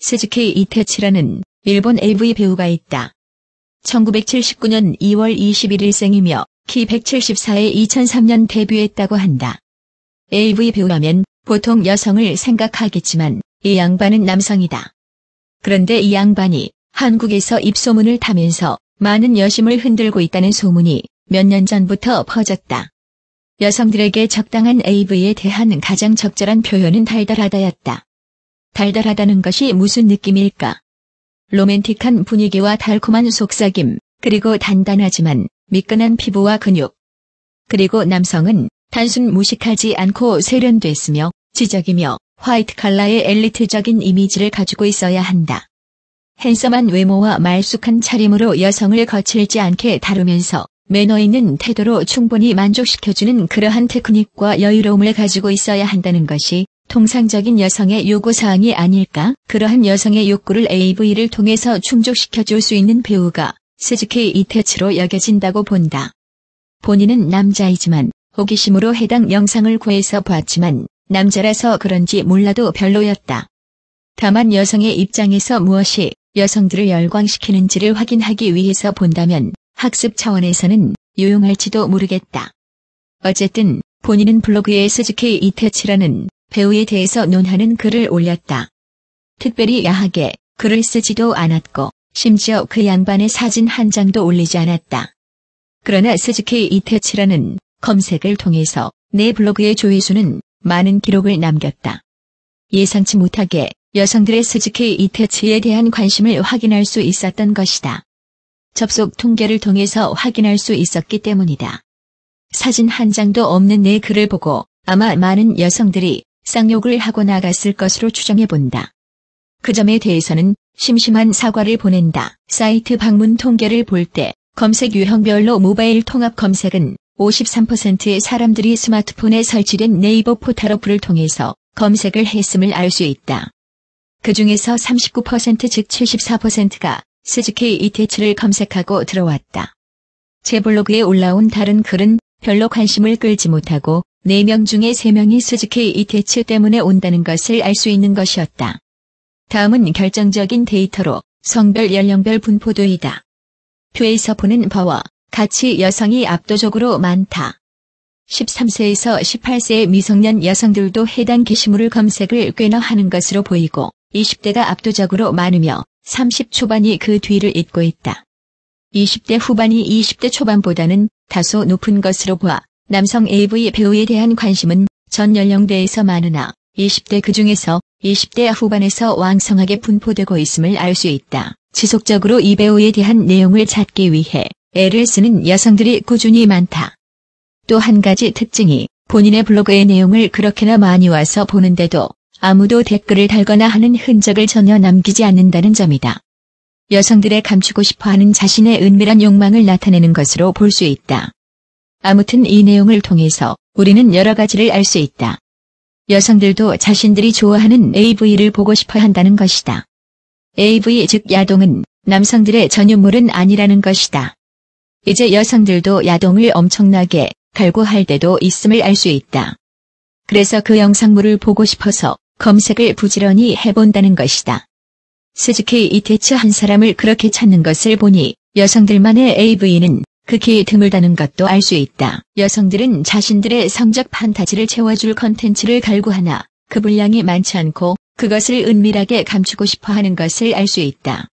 스즈키 이테치라는 일본 AV 배우가 있다. 1979년 2월 21일 생이며 키 174에 2003년 데뷔했다고 한다. AV 배우라면 보통 여성을 생각하겠지만 이 양반은 남성이다. 그런데 이 양반이 한국에서 입소문을 타면서 많은 여심을 흔들고 있다는 소문이 몇 년 전부터 퍼졌다. 여성들에게 적당한 AV에 대한 가장 적절한 표현은 달달하다였다. 달달하다는 것이 무슨 느낌일까? 로맨틱한 분위기와 달콤한 속삭임, 그리고 단단하지만 미끈한 피부와 근육. 그리고 남성은 단순 무식하지 않고 세련됐으며 지적이며 화이트 칼라의 엘리트적인 이미지를 가지고 있어야 한다. 핸섬한 외모와 말쑥한 차림으로 여성을 거칠지 않게 다루면서 매너 있는 태도로 충분히 만족시켜주는 그러한 테크닉과 여유로움을 가지고 있어야 한다는 것이 통상적인 여성의 요구사항이 아닐까? 그러한 여성의 욕구를 AV를 통해서 충족시켜줄 수 있는 배우가 스즈키 이테치로 여겨진다고 본다. 본인은 남자이지만 호기심으로 해당 영상을 구해서 봤지만 남자라서 그런지 몰라도 별로였다. 다만 여성의 입장에서 무엇이 여성들을 열광시키는지를 확인하기 위해서 본다면 학습 차원에서는 유용할지도 모르겠다. 어쨌든 본인은 블로그에 스즈키 이테치라는 배우에 대해서 논하는 글을 올렸다. 특별히 야하게 글을 쓰지도 않았고 심지어 그 양반의 사진 한 장도 올리지 않았다. 그러나 스즈키 이테치라는 검색을 통해서 내 블로그의 조회수는 많은 기록을 남겼다. 예상치 못하게 여성들의 스즈키 이테치에 대한 관심을 확인할 수 있었던 것이다. 접속 통계를 통해서 확인할 수 있었기 때문이다. 사진 한 장도 없는 내 글을 보고 아마 많은 여성들이 쌍욕을 하고 나갔을 것으로 추정해본다. 그 점에 대해서는 심심한 사과를 보낸다. 사이트 방문 통계를 볼 때 검색 유형별로 모바일 통합 검색은 53%의 사람들이 스마트폰에 설치된 네이버 포털 어플을 통해서 검색을 했음을 알 수 있다. 그 중에서 39% 즉 74%가 스즈키 이테치를 검색하고 들어왔다. 제 블로그에 올라온 다른 글은 별로 관심을 끌지 못하고 4명 중에 3명이 스즈키 이테치 때문에 온다는 것을 알 수 있는 것이었다. 다음은 결정적인 데이터로 성별 연령별 분포도이다. 표에서 보는 바와 같이 여성이 압도적으로 많다. 13세에서 18세의 미성년 여성들도 해당 게시물을 검색을 꽤나 하는 것으로 보이고 20대가 압도적으로 많으며 30 초반이 그 뒤를 잇고 있다. 20대 후반이 20대 초반보다는 다소 높은 것으로 보아 남성 AV 배우에 대한 관심은 전 연령대에서 많으나 20대 그중에서 20대 후반에서 왕성하게 분포되고 있음을 알 수 있다. 지속적으로 이 배우에 대한 내용을 찾기 위해 애를 쓰는 여성들이 꾸준히 많다. 또 한 가지 특징이 본인의 블로그의 내용을 그렇게나 많이 와서 보는데도 아무도 댓글을 달거나 하는 흔적을 전혀 남기지 않는다는 점이다. 여성들의 감추고 싶어하는 자신의 은밀한 욕망을 나타내는 것으로 볼 수 있다. 아무튼 이 내용을 통해서 우리는 여러 가지를 알 수 있다. 여성들도 자신들이 좋아하는 AV를 보고 싶어 한다는 것이다. AV 즉 야동은 남성들의 전유물은 아니라는 것이다. 이제 여성들도 야동을 엄청나게 갈구할 때도 있음을 알 수 있다. 그래서 그 영상물을 보고 싶어서 검색을 부지런히 해본다는 것이다. 스즈키 이테치 한 사람을 그렇게 찾는 것을 보니 여성들만의 AV는 극히 드물다는 것도 알 수 있다. 여성들은 자신들의 성적 판타지를 채워줄 컨텐츠를 갈구하나 그 분량이 많지 않고 그것을 은밀하게 감추고 싶어하는 것을 알 수 있다.